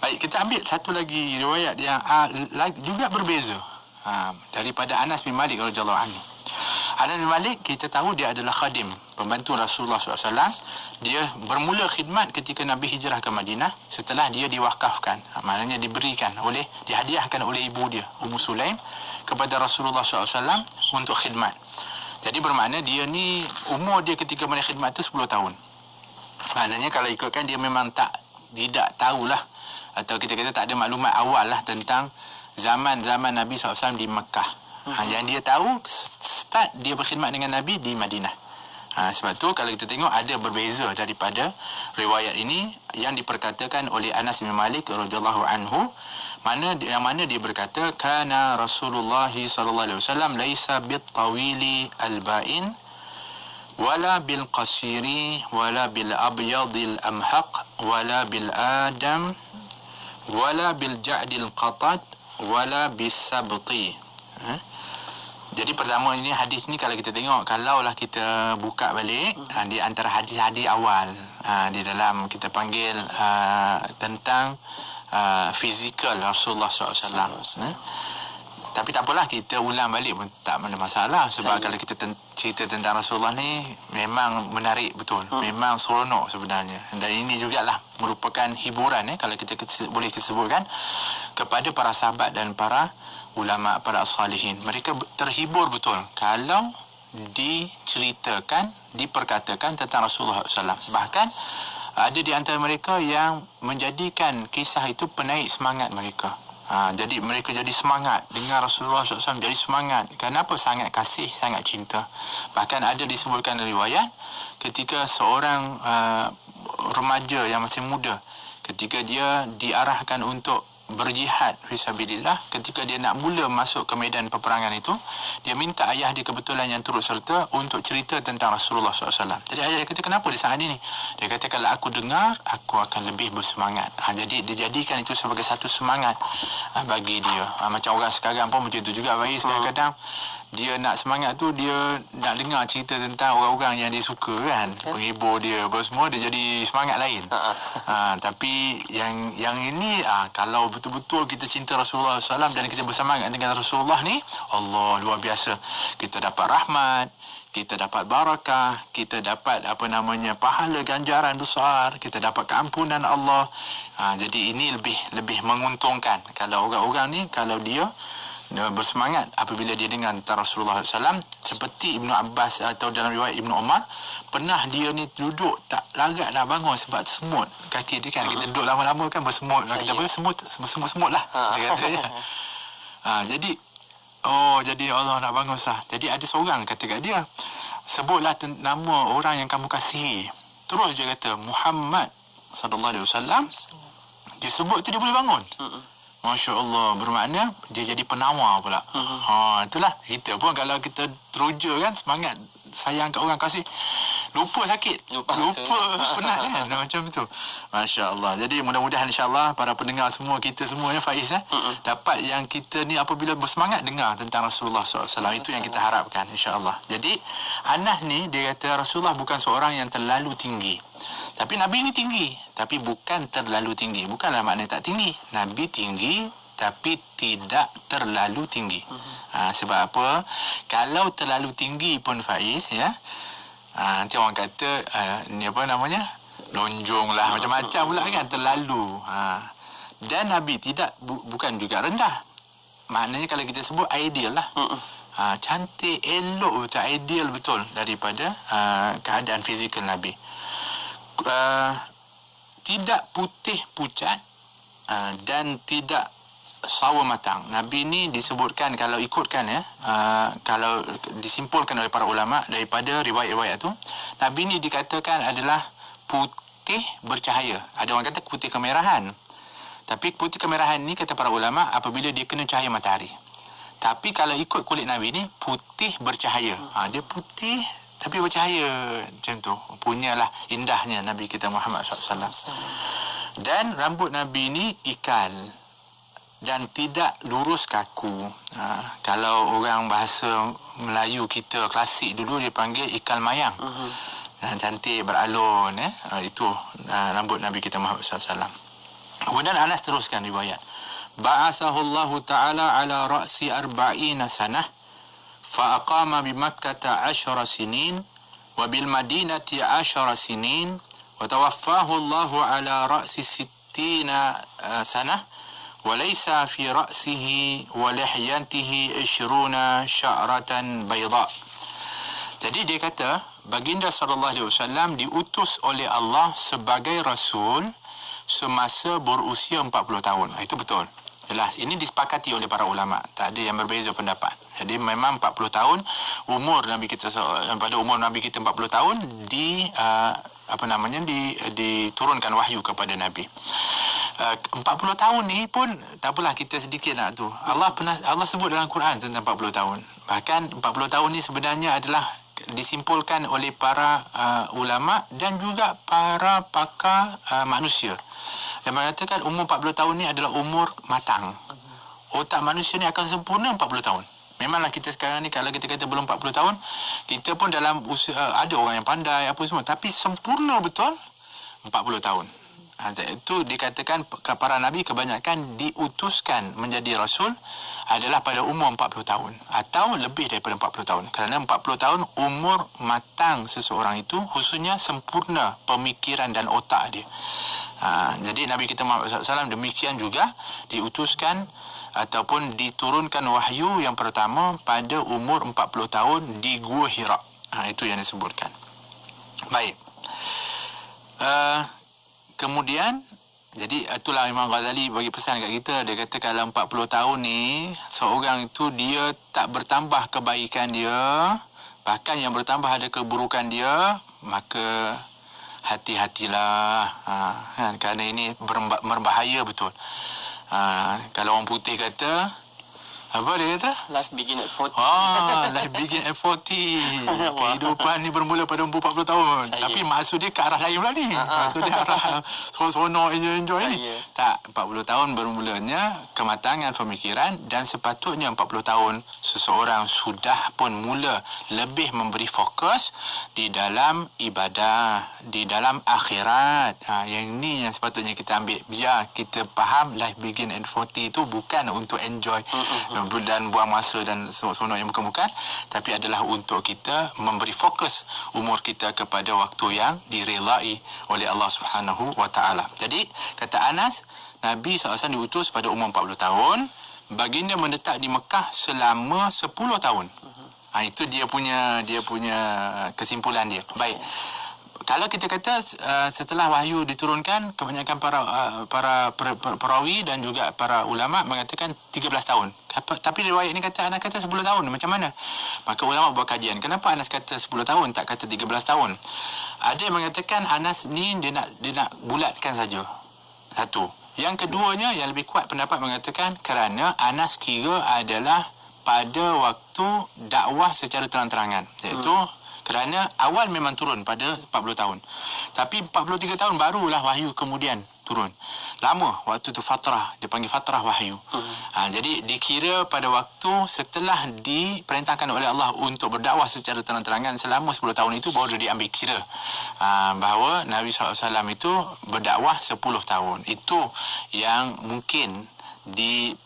Baik, kita ambil satu lagi riwayat yang juga berbeza daripada Anas bin Malik radhiyallahu anhu. Anas bin Malik kita tahu dia adalah khadim, pembantu Rasulullah SAW. Dia bermula khidmat ketika Nabi hijrah ke Madinah setelah dia diwakafkan. Maknanya dihadiahkan oleh ibu dia, Ummu Sulaim, kepada Rasulullah SAW untuk khidmat. Jadi bermakna dia ni, umur dia ketika mana khidmat tu 10 tahun. Maknanya kalau ikutkan dia memang tidak tahulah, atau kita kata tak ada maklumat awal lah tentang zaman-zaman Nabi SAW di Mekah. Yang dia tahu start dia berkhidmat dengan Nabi di Madinah. Sebab tu kalau kita tengok ada berbeza daripada riwayat ini yang diperkatakan oleh Anas bin Malik radhiyallahu anhu, yang mana dia berkata kana Rasulullah sallallahu alaihi wasallam laisa bit-tawili al-ba'in wala bil-qasiri wala bil-abyadil amhaq wala bil-adam wala bil-ja'dil qatat wala bis-sabti. Jadi pertama ini hadis ni kalau kita tengok, kalaulah kita buka balik di antara hadis-hadis awal di dalam kita panggil tentang fizikal Rasulullah SAW. Tapi tak apalah, kita ulang balik pun tak ada masalah. Sebab kalau kita cerita tentang Rasulullah ni memang menarik betul, memang seronok sebenarnya. Dan ini jugalah merupakan hiburan kalau kita boleh sebutkan kepada para sahabat dan para ulama, para as-salihin. Mereka terhibur betul kalau diceritakan, diperkatakan tentang Rasulullah SAW. Bahkan ada di antara mereka yang menjadikan kisah itu penaik semangat mereka. Jadi mereka jadi semangat dengar Rasulullah SAW, jadi semangat. Kenapa? Sangat kasih, sangat cinta. Bahkan ada disebutkan riwayat ketika seorang remaja yang masih muda, ketika dia diarahkan untuk berjihad fisabilillah, ketika dia nak mula masuk ke medan peperangan itu, dia minta ayah dia kebetulan yang turut serta untuk cerita tentang Rasulullah SAW. Jadi ayah dia kata, kenapa di saat ini? Dia kata, kalau aku dengar, aku akan lebih bersemangat. Jadi dia jadikan itu sebagai satu semangat bagi dia. Macam orang sekarang pun macam itu juga, Faiz. Kadang-kadang dia nak semangat tu, dia nak dengar cerita tentang orang-orang yang dia suka kan, penghibur dia apa semua, dia jadi semangat lain. Tapi yang ini kalau betul-betul kita cinta Rasulullah SAW dan kita bersemangat dengan Rasulullah ni, Allah, luar biasa. Kita dapat rahmat, kita dapat barakah, kita dapat pahala ganjaran besar, kita dapat keampunan Allah. Jadi ini lebih menguntungkan kalau orang-orang ni, kalau dia bersemangat apabila dia dengar tentang Rasulullah SAW. Seperti Ibnu Abbas atau dalam riwayat Ibnu Umar, pernah dia ni duduk tak larat nak bangun sebab semut kaki dia kan. Kita duduk lama-lama kan bersemut, kita apa, semut lah dia kata ya. Jadi Allah nak bangun sah. Jadi ada seorang kata kat dia, sebutlah nama orang yang kamu kasihi. Terus dia kata Muhammad sallallahu alaihi wasallam. Dia sebut tu dia boleh bangun. Masya Allah, bermakna dia jadi penawar pula. Itulah kita pun kalau kita teruja kan, semangat sayang kat orang, kasih, lupa sakit, lupa penat kan, macam itu. Masya Allah. Jadi mudah-mudahan insya-Allah para pendengar semua, kita semua ya Faiz, dapat yang kita ni apabila bersemangat dengar tentang Rasulullah SAW, itu yang kita harapkan insya-Allah. Jadi Anas ni dia kata Rasulullah bukan seorang yang terlalu tinggi, tapi Nabi ni tinggi, tapi bukan terlalu tinggi. Bukanlah maknanya tak tinggi. Nabi tinggi tapi tidak terlalu tinggi. Sebab apa? Kalau terlalu tinggi pun Faiz ya, nanti orang kata ni apa namanya? Lonjong lah, macam-macam pula kan, terlalu. Dan Nabi tidak bukan juga rendah. Maknanya kalau kita sebut ideal lah. Cantik, elok betul, ideal betul daripada keadaan fizikal Nabi. Tidak putih pucat dan tidak sawo matang. Nabi ni disebutkan, kalau ikutkan ya, kalau disimpulkan oleh para ulama daripada riwayat-riwayat tu, Nabi ni dikatakan adalah putih bercahaya. Ada orang kata putih kemerahan, tapi putih kemerahan ni kata para ulama apabila dia kena cahaya matahari. Tapi kalau ikut kulit Nabi ni putih bercahaya. Dia putih tapi bercahaya, macam tu. Punyalah indahnya Nabi kita Muhammad SAW. Dan rambut Nabi ni ikal dan tidak lurus kaku. Kalau orang bahasa Melayu kita klasik dulu dia panggil ikal mayang. Cantik, beralun. Itu rambut Nabi kita Muhammad SAW. Kemudian Anas teruskan riwayat. Ba'asahullahu ta'ala ala ra'si arba'ina sanah. فأقام بمكة 10 سنين وبالمدينة 10 سنين وتوفاه الله على رأس 60 سنة وليس في رأسه ولحيته 20 شعرة بيضاء. Jadi dia kata baginda sallallahu alaihi wasallam diutus oleh Allah sebagai rasul semasa berusia 40 tahun. Itu betul. Jelas, ini disepakati oleh para ulama, tak ada yang berbeza pendapat. Jadi memang 40 tahun umur Nabi kita, pada umur Nabi kita 40 tahun diturunkan wahyu kepada Nabi. 40 tahun ni pun tak apalah, kita sedikit nak tu. Allah sebut dalam Quran tentang 40 tahun. Bahkan 40 tahun ni sebenarnya adalah disimpulkan oleh para ulama dan juga para pakar manusia. Yang mengatakan umur 40 tahun ni adalah umur matang. Otak manusia ni akan sempurna 40 tahun. Memanglah kita sekarang ni kalau kita kata belum 40 tahun, kita pun dalam usia, ada orang yang pandai apa semua, tapi sempurna betul 40 tahun. Itu dikatakan para nabi kebanyakan diutuskan menjadi rasul adalah pada umur 40 tahun atau lebih daripada 40 tahun. Kerana 40 tahun umur matang seseorang itu, khususnya sempurna pemikiran dan otak dia. Jadi Nabi kita Muhammad SAW demikian juga diutuskan ataupun diturunkan wahyu yang pertama pada umur 40 tahun di Gua Hira. Itu yang disebutkan. Baik. Kemudian, jadi itulah Imam Ghazali bagi pesan kat kita. Dia kata kalau 40 tahun ni seorang itu dia tak bertambah kebaikan dia, bahkan yang bertambah ada keburukan dia, maka hati-hatilah. Kan? Kerana ini berbahaya betul. Kalau orang putih kata, apa dia kata? Life begin at 40. Life begin at 40. Kehidupan ni bermula pada umur 40 tahun. Tapi maksud dia ke arah lain pula ni. Maksud dia arah seronok, enjoy ni. Tak, 40 tahun bermulanya kematangan pemikiran, dan sepatutnya 40 tahun seseorang sudah pun mula lebih memberi fokus di dalam ibadah, di dalam akhirat. Yang ni yang sepatutnya kita ambil. Biar kita faham life begin at 40 itu bukan untuk enjoy dan buang masa dan seronok yang bukan-bukan, tapi adalah untuk kita memberi fokus umur kita kepada waktu yang diredai oleh Allah Subhanahu wa taala. Jadi kata Anas, Nabi SAW diutus pada umur 40 tahun, baginda menetap di Mekah selama 10 tahun. Itu dia punya kesimpulan dia. Baik. Kalau kita kata setelah wahyu diturunkan, kebanyakan para perawi dan juga para ulama mengatakan 13 tahun. Tapi riwayat ini kata Anas kata 10 tahun. Macam mana? Maka ulama buat kajian. Kenapa Anas kata 10 tahun tak kata 13 tahun? Ada yang mengatakan Anas ni dia nak bulatkan saja. Satu. Yang keduanya yang lebih kuat pendapat mengatakan kerana Anas kira adalah pada waktu dakwah secara terang-terangan, iaitu kerana awal memang turun pada 40 tahun. Tapi 43 tahun barulah wahyu kemudian turun. Lama waktu tu fatrah, dia panggil fatrah wahyu. Jadi dikira pada waktu setelah diperintahkan oleh Allah untuk berdakwah secara terang-terangan selama 10 tahun itu baru diambil kira bahawa Nabi SAW itu berdakwah 10 tahun. Itu yang mungkin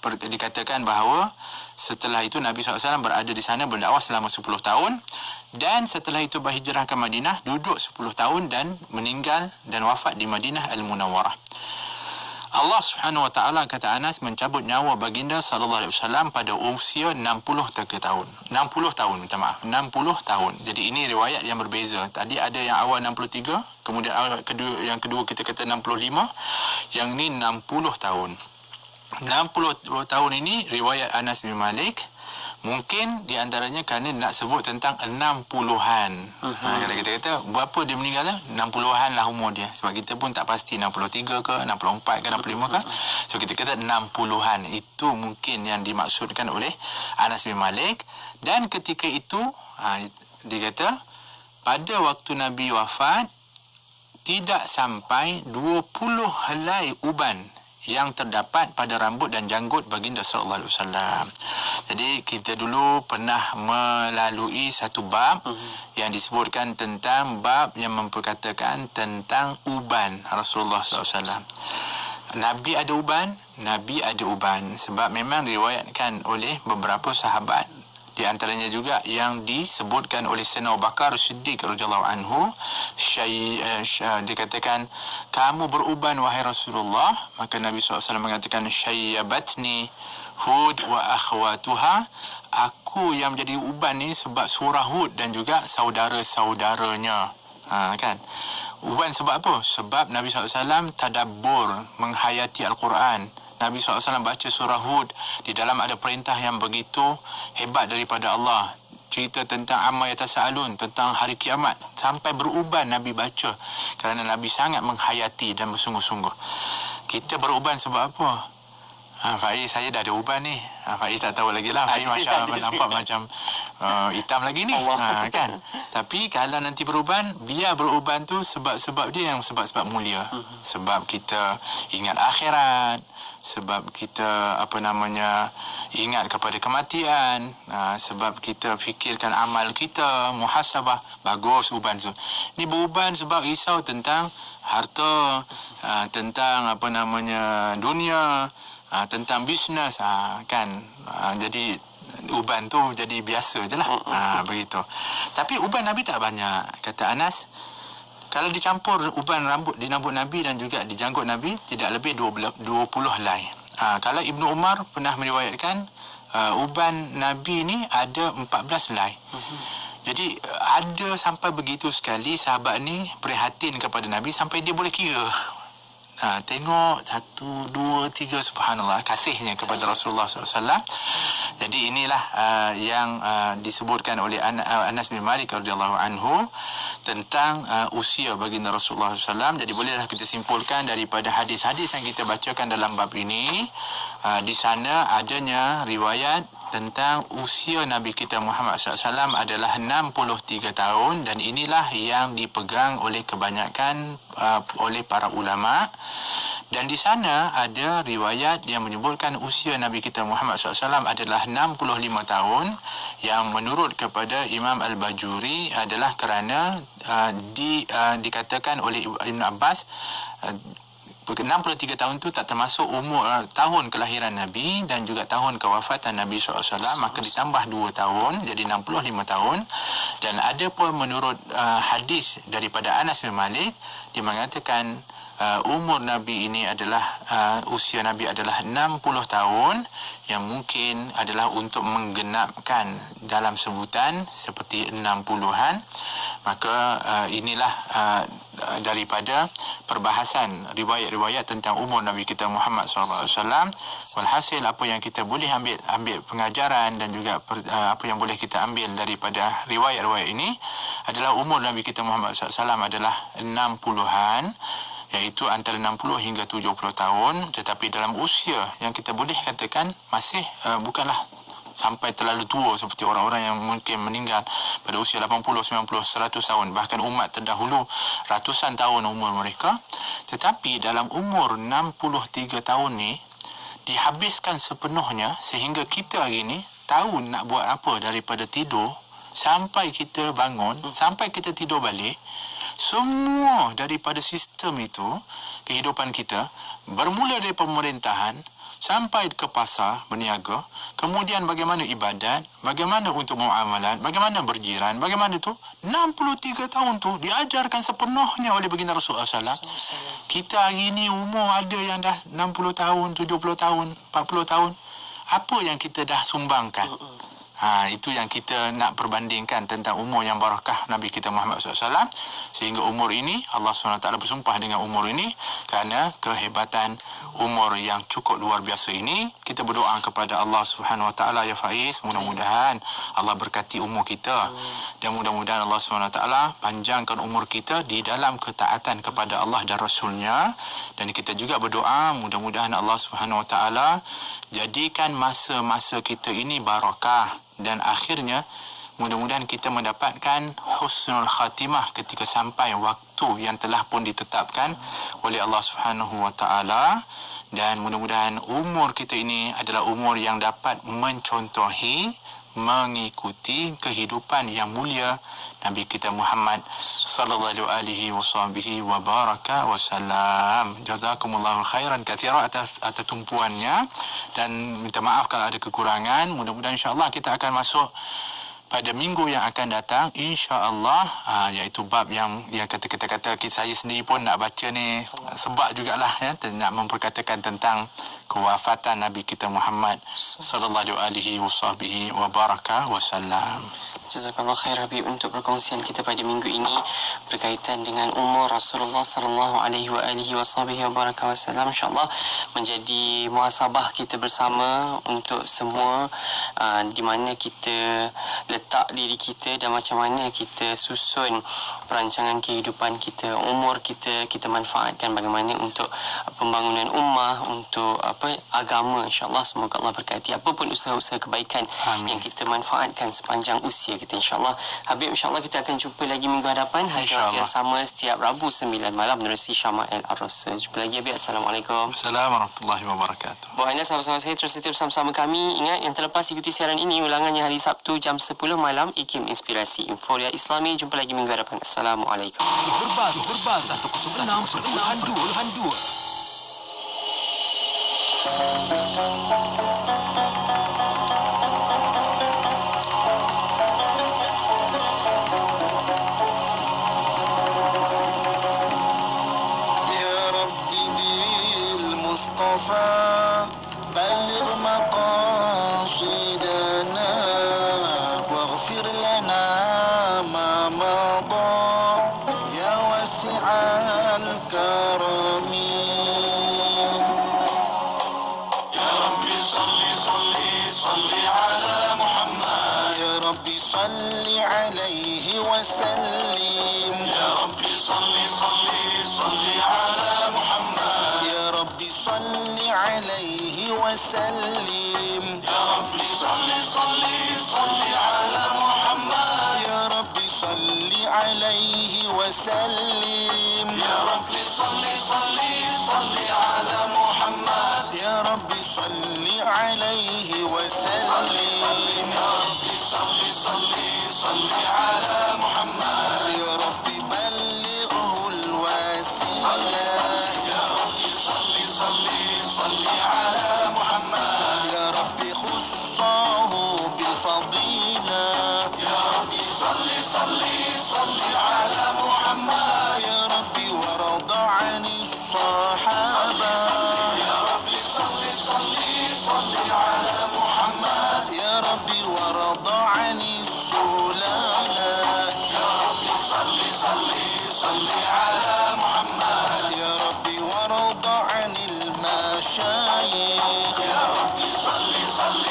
dikatakan bahawa setelah itu Nabi SAW berada di sana berdakwah selama 10 tahun, dan setelah itu berhijrah ke Madinah, duduk 10 tahun dan meninggal dan wafat di Madinah Al-Munawwarah. Allah Subhanahu wa taala kata Anas mencabut nyawa baginda sallallahu alaihi wasallam pada usia 63 tahun. 60 tahun, minta maaf. 60 tahun. Jadi ini riwayat yang berbeza. Tadi ada yang awal 63, kemudian yang kedua kita kata 65, yang ni 60 tahun. 60 tahun ini riwayat Anas bin Malik. Mungkin di antaranya kerana nak sebut tentang 60-an. Kalau kita kata berapa dia meninggal, 60-an lah umur dia. Sebab kita pun tak pasti 63 ke, 64 ke, 65 ke. So kita kata 60-an. Itu mungkin yang dimaksudkan oleh Anas bin Malik. Dan ketika itu, dia kata pada waktu Nabi wafat, tidak sampai 20 helai uban yang terdapat pada rambut dan janggut baginda sallallahu alaihi wasallam. Jadi kita dulu pernah melalui satu bab yang disebutkan tentang bab yang memperkatakan tentang uban Rasulullah sallallahu alaihi wasallam. Nabi ada uban, Nabi ada uban, sebab memang diriwayatkan oleh beberapa sahabat, di antaranya juga yang disebutkan oleh Sayyidina Abu Bakar Siddiq radhiyallahu anhu, dikatakan kamu beruban wahai Rasulullah. Maka Nabi SAW mengatakan syayyabatni Hud wa akhwatuha, aku yang menjadi uban ni sebab surah Hud dan juga saudara-saudaranya. Kan? Uban sebab apa? Sebab Nabi SAW tadabbur, menghayati Al-Quran. Nabi SAW baca surah Hud, di dalam ada perintah yang begitu hebat daripada Allah. Cerita tentang amma yatasaalun, tentang hari kiamat. Sampai beruban Nabi baca, kerana Nabi sangat menghayati dan bersungguh-sungguh. Kita beruban sebab apa? Faiz, saya dah ada uban ni. Faiz tak tahu lagi lah. Faiz Masya Allah nampak macam hitam lagi ni. Kan? Tapi kalau nanti beruban, biar beruban tu sebab dia yang sebab-sebab mulia. Sebab kita ingat akhirat, sebab kita ingat kepada kematian, sebab kita fikirkan amal kita, muhasabah. Bagus uban tu. Ni beruban sebab risau tentang harta, tentang dunia, tentang bisnes, kan. Jadi uban tu jadi biasa je lah. Begitu. Tapi uban Nabi tak banyak. Kata Anas, kalau dicampur uban rambut di rambut Nabi dan juga di janggut Nabi, tidak lebih 20 helai. Kalau Ibnu Umar pernah meriwayatkan, uban Nabi ni ada 14 helai. Jadi ada sampai begitu sekali sahabat ni prihatin kepada Nabi sampai dia boleh kira. Tengok 1, 2, 3, subhanallah, kasihnya kepada Rasulullah SAW. Jadi inilah yang disebutkan oleh Anas bin Malik radhiyallahu anhu tentang usia baginda Rasulullah SAW. Jadi bolehlah kita simpulkan daripada hadis-hadis yang kita bacakan dalam bab ini, di sana adanya riwayat tentang usia Nabi kita Muhammad SAW adalah 63 tahun, dan inilah yang dipegang oleh kebanyakan oleh para ulama. Dan di sana ada riwayat yang menyebutkan usia Nabi kita Muhammad SAW adalah 65 tahun, yang menurut kepada Imam Al-Bajuri adalah kerana dikatakan oleh Ibn Abbas 63 tahun itu tak termasuk umur tahun kelahiran Nabi dan juga tahun kewafatan Nabi SAW, maka ditambah 2 tahun jadi 65 tahun. Dan ada pun menurut hadis daripada Anas bin Malik, dia mengatakan umur Nabi ini adalah usia Nabi adalah 60 tahun, yang mungkin adalah untuk menggenapkan dalam sebutan seperti 60-an. Maka inilah daripada perbahasan riwayat-riwayat tentang umur Nabi kita Muhammad SAW. Walhasil apa yang kita boleh ambil pengajaran dan juga apa yang boleh kita ambil daripada riwayat-riwayat ini adalah umur Nabi kita Muhammad SAW adalah 60-an, iaitu antara 60 hingga 70 tahun. Tetapi dalam usia yang kita boleh katakan masih bukanlah sampai terlalu tua seperti orang-orang yang mungkin meninggal pada usia 80, 90, 100 tahun. Bahkan umat terdahulu ratusan tahun umur mereka. Tetapi dalam umur 63 tahun ni dihabiskan sepenuhnya, sehingga kita hari ni tahu nak buat apa daripada tidur sampai kita bangun, sampai kita tidur balik. Semua daripada sistem itu, kehidupan kita, bermula dari pemerintahan sampai ke pasar berniaga, kemudian bagaimana ibadat, bagaimana untuk muamalat, bagaimana berjiran, bagaimana tu 63 tahun tu diajarkan sepenuhnya oleh baginda Rasulullah SAW. Kita hari ini umur ada yang dah 60 tahun, 70 tahun, 40 tahun. Apa yang kita dah sumbangkan? Itu yang kita nak perbandingkan tentang umur yang barakah Nabi kita Muhammad SAW. Sehingga umur ini, Allah SWT bersumpah dengan umur ini kerana kehebatan umur yang cukup luar biasa ini. Kita berdoa kepada Allah SWT, ya Faiz, mudah-mudahan Allah berkati umur kita, dan mudah-mudahan Allah SWT panjangkan umur kita di dalam ketaatan kepada Allah dan Rasulnya. Dan kita juga berdoa mudah-mudahan Allah SWT jadikan masa-masa kita ini barakah, dan akhirnya mudah-mudahan kita mendapatkan husnul khatimah ketika sampai waktu yang telah pun ditetapkan oleh Allah Subhanahu wa taala. Dan mudah-mudahan umur kita ini adalah umur yang dapat mencontohi, mengikuti kehidupan yang mulia Nabi kita Muhammad sallallahu alaihi wasallam. Jazakumullahu khairan katsira atas tumpuannya, dan minta maaf kalau ada kekurangan. Mudah-mudahan insya-Allah kita akan masuk pada minggu yang akan datang insya-Allah, iaitu bab yang kita kata saya sendiri pun nak baca ni sebab jugalah nak memperkatakan tentang kewafatan Nabi kita Muhammad sallallahu alaihi wasallam. Jazakallah khair Habib untuk perkongsian kita pada minggu ini berkaitan dengan umur Rasulullah sallallahu alaihi wasallam. Insya-Allah menjadi muhasabah kita bersama untuk semua, di mana kita letak diri kita dan macam mana kita susun perancangan kehidupan kita, umur kita manfaatkan bagaimana untuk pembangunan ummah, untuk agama. InsyaAllah semoga Allah berkati apapun usaha-usaha kebaikan yang kita manfaatkan sepanjang usia kita, insyaAllah. Habib, insyaAllah kita akan jumpa lagi minggu hadapan hari yang sama setiap Rabu 9 malam menerusi Syama'il Ar-Rasul. Jumpa lagi Habib. Assalamualaikum. Assalamualaikum warahmatullahi wabarakatuh. Buat anda sahabat-sahabat saya, terus setia bersama kami. Ingat, yang terlepas ikuti siaran ini ulangannya hari Sabtu jam 10 malam, IKIM Inspirasi Inforia Islami. Jumpa lagi minggu hadapan. Assalamualaikum. Berbaz 106.2. المصطفى بلغ مقاصدنا واغفر لنا ما مضى يا واسع الكرم يا رب صل ربي صل عليه وسلم يا ربي صل صل صل على محمد يا ربي صل عليه وسلم يا ربي صل صل صل على محمد يا ربي صل عليه وسلم يا ربي صل صل صل على محمد يا ربي صل عليه وسلم يا ربي صل صل صل على محمد يا ربي بلغه الوسيلة يا ربي صل صل صل على محمد يا ربي خصه بالفضيلة يا ربي صل صل صل على محمد يا ربي وارض عن الصحابة يا ربي صل صل صل على محمد يا ربي وارض عن السلالة يا ربي صل صل صل على محمد يا ربي وارض عن المشايخ يا ربي صل صل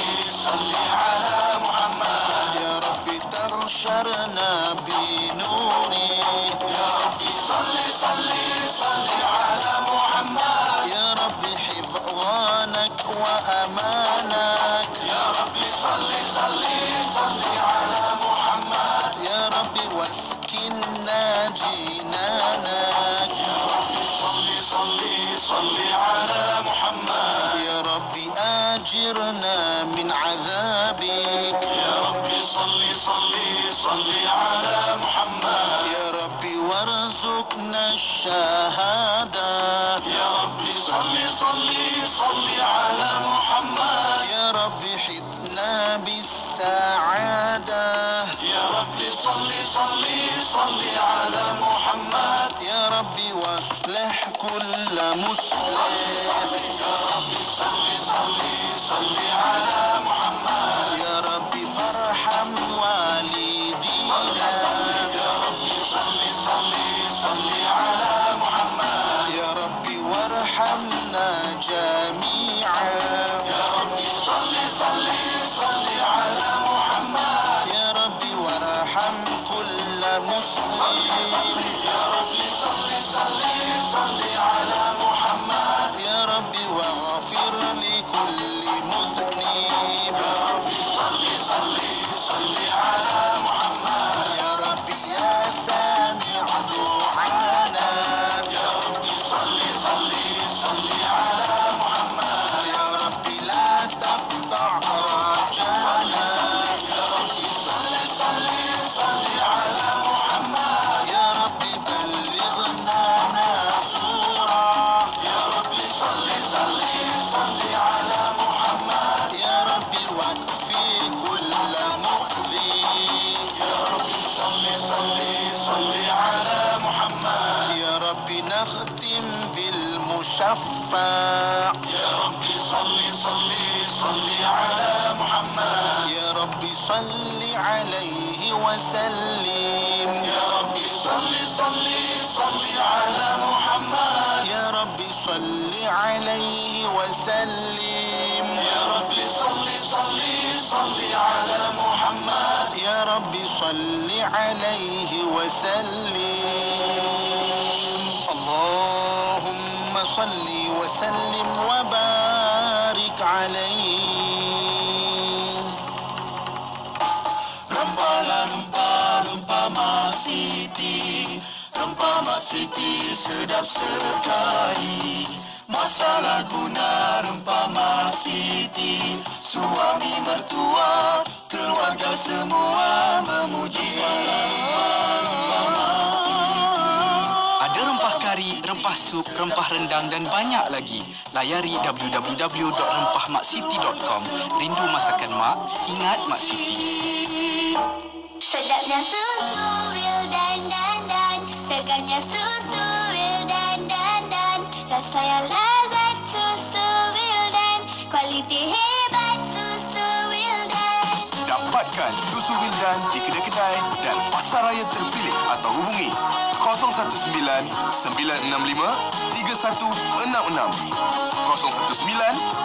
صل على محمد يا ربي تغشرنا بنوري يا ربي صل صل صل على محمد يا ربي حفظانك وأمانك يا ربي صل صل صل على محمد يا ربي واسكننا جنانك يا ربي صل صل صل على محمد يا ربي آجرنا من عذابك يا ربي صل صل صل على محمد يا ربي وارزقنا الشهادة يا ربي صل صل صل على محمد يا ربي حطنا بالسعادة يا ربي صل صل صل على محمد يا ربي واصلح كل مصلح يا ربي صل صل صل على محمد يا ربي فارحم والدينا يا ربي صل صل صل على محمد يا ربي وارحمنا جميعا يا ربي صل صل صل على محمد يا ربي وارحم كل مسلم يا ربي صل صل صل على محمد يا ربي واغفر لكل مذنب يا ربي صل صل صل على محمد يا ربي يا سامع دعانا يا ربي صل صل صل على محمد يا ربي لا تقطع رجانا يا ربي صل صل صل على محمد يا ربي بلغنا نصورا يا ربي صل صل صل على محمد يا ربي واكفي كل مؤذي يا ربي صل صل صل على محمد يا ربي نختم بالمشفع يا ربي صل صل صل على محمد يا ربي صل عليه وسلم يا ربي صل صل صل على محمد يا ربي صل عليه وسلم يا ربي صل صل صل على محمد يا ربي صل عليه وسلم اللهم صل وسلم وبارك عليه Rempah-rempah Mak Siti, rempah Mak Siti sedap sekali. Masalah guna rempah Mak Siti, suami mertua, keluarga semua memuji. Ada rempah kari, rempah sup, rempah rendang dan banyak lagi. Layari www.rempahmaksiti.com. Rindu masakan mak, ingat Mak Siti. Sedapnya susu Wildan dan segarnya susu Wildan dan rasa yang lazat susu Wildan, kualiti hebat susu Wildan. Dapatkan susu Wildan di kedai-kedai dan pasar raya terpilih atau hubungi 019 965 3166 019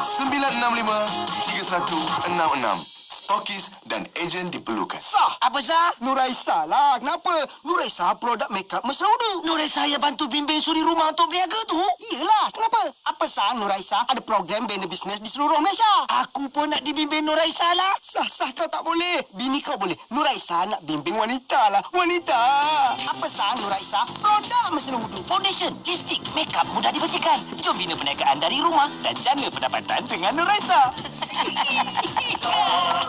965 3166. stokis dan ejen diperlukan. Sah. Apa sah? Nuraisa lah. Kenapa? Nuraisa produk makeup mesra wudu. Nuraisa yang bantu bimbing suri rumah untuk berniaga tu? Iyalah. Kenapa? Apa sah Nuraisa ada program bina bisnes di seluruh Malaysia? Aku pun nak dibimbing Nuraisa lah. Sah kau tak boleh. Bini kau boleh. Nuraisa nak bimbing wanita lah. Wanita. Apa sah Nuraisa? Produk mesra wudu. Foundation, lipstick, makeup mudah dibersihkan. Jom bina perniagaan dari rumah dan jana pendapatan dengan Nuraisa.